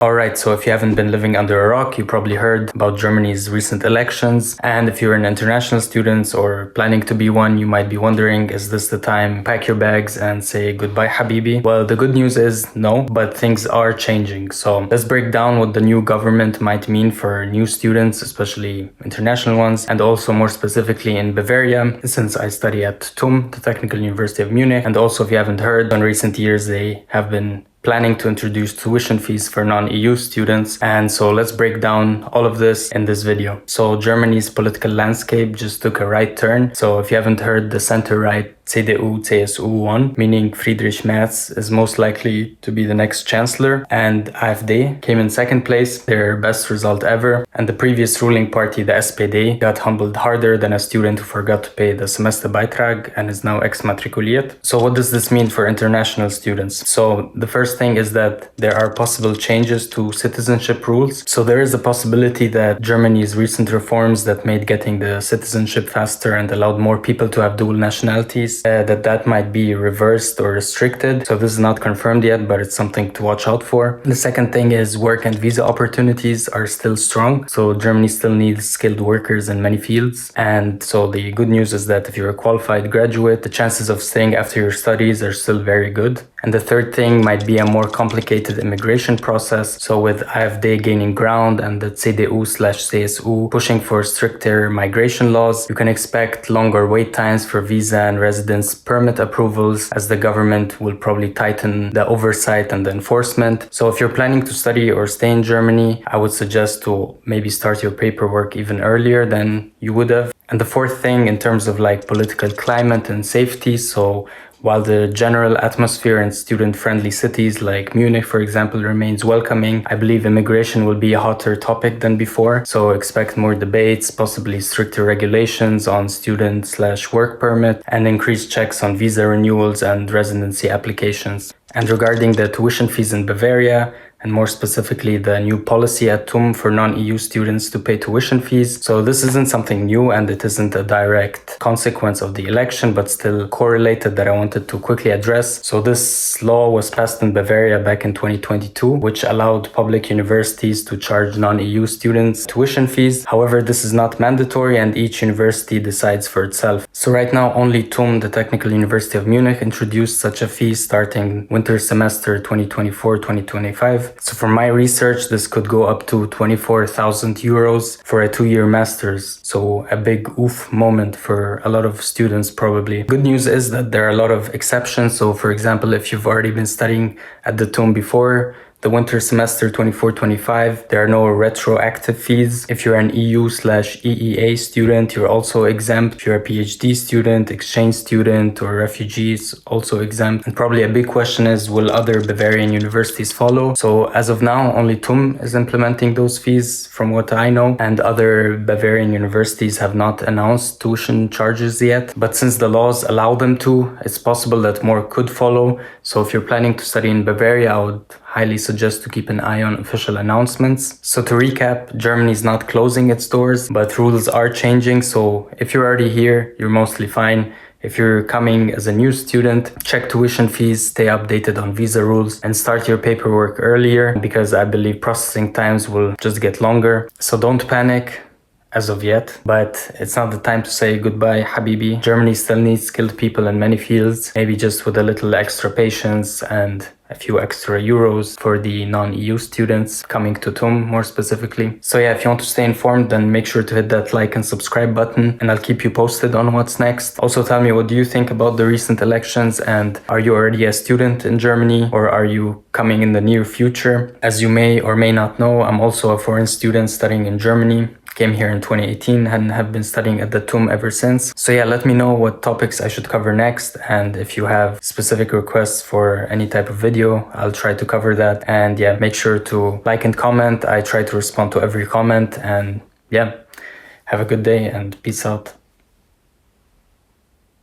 Alright, so if you haven't been living under a rock, you probably heard about Germany's recent elections. And if you're an international student or planning to be one, you might be wondering, is this the time? Pack your bags and say goodbye, Habibi. Well, the good news is no, but things are changing. So let's break down what the new government might mean for new students, especially international ones, and also more specifically in Bavaria, since I study at TUM, the Technical University of Munich. And also, if you haven't heard, in recent years, they have been planning to introduce tuition fees for non-EU students. And so let's break down all of this in this video. So Germany's political landscape just took a right turn. So if you haven't heard, the center-right CDU, CSU won, meaning Friedrich Merz is most likely to be the next chancellor, and AfD came in second place, their best result ever. And the previous ruling party, the SPD, got humbled harder than a student who forgot to pay the Semesterbeitrag and is now exmatrikuliert. So what does this mean for international students? So the first thing is that there are possible changes to citizenship rules. So there is a possibility that Germany's recent reforms that made getting the citizenship faster and allowed more people to have dual nationalities, that might be reversed or restricted. So this is not confirmed yet, but it's something to watch out for. The second thing is work and visa opportunities are still strong. So Germany still needs skilled workers in many fields. And so the good news is that if you're a qualified graduate, the chances of staying after your studies are still very good. And the third thing might be a more complicated immigration process. So with AfD gaining ground and the CDU/CSU pushing for stricter migration laws, you can expect longer wait times for visa and residence permit approvals, as the government will probably tighten the oversight and the enforcement. So if you're planning to study or stay in Germany, I would suggest to maybe start your paperwork even earlier than you would have. And the fourth thing in terms of like political climate and safety, so while the general atmosphere in student-friendly cities like Munich, for example, remains welcoming, I believe immigration will be a hotter topic than before. So expect more debates, possibly stricter regulations on student/work permit, and increased checks on visa renewals and residency applications. And regarding the tuition fees in Bavaria, and more specifically the new policy at TUM for non-EU students to pay tuition fees. So this isn't something new and it isn't a direct consequence of the election, but still correlated that I wanted to quickly address. So this law was passed in Bavaria back in 2022, which allowed public universities to charge non-EU students tuition fees. However, this is not mandatory and each university decides for itself. So right now, only TUM, the Technical University of Munich, introduced such a fee starting winter semester 2024-2025. So from my research, this could go up to 24,000 euros for a 2-year master's. So a big oof moment for a lot of students probably. Good news is that there are a lot of exceptions. So for example, if you've already been studying at the TUM before the winter semester 24-25, there are no retroactive fees. If you're an EU/EEA student, you're also exempt. If you're a PhD student, exchange student, or refugee, is also exempt. And probably a big question is, will other Bavarian universities follow? So as of now, only TUM is implementing those fees from what I know, and other Bavarian universities have not announced tuition charges yet. But since the laws allow them to, it's possible that more could follow. So if you're planning to study in Bavaria, I would highly suggest to keep an eye on official announcements. So to recap, Germany is not closing its doors, but rules are changing. So if you're already here, you're mostly fine. If you're coming as a new student, check tuition fees, stay updated on visa rules, and start your paperwork earlier, because I believe processing times will just get longer. So don't panic as of yet, but it's not the time to say goodbye, Habibi. Germany still needs skilled people in many fields, maybe just with a little extra patience and a few extra euros for the non-EU students coming to TUM more specifically. So yeah, if you want to stay informed, then make sure to hit that like and subscribe button, and I'll keep you posted on what's next. Also tell me, what do you think about the recent elections, and are you already a student in Germany, or are you coming in the near future? As you may or may not know, I'm also a foreign student studying in Germany. Came here in 2018 and have been studying at the TUM ever since. So yeah, let me know what topics I should cover next, and if you have specific requests for any type of video, I'll try to cover that. And yeah, make sure to like and comment. I try to respond to every comment, and yeah, have a good day and peace out.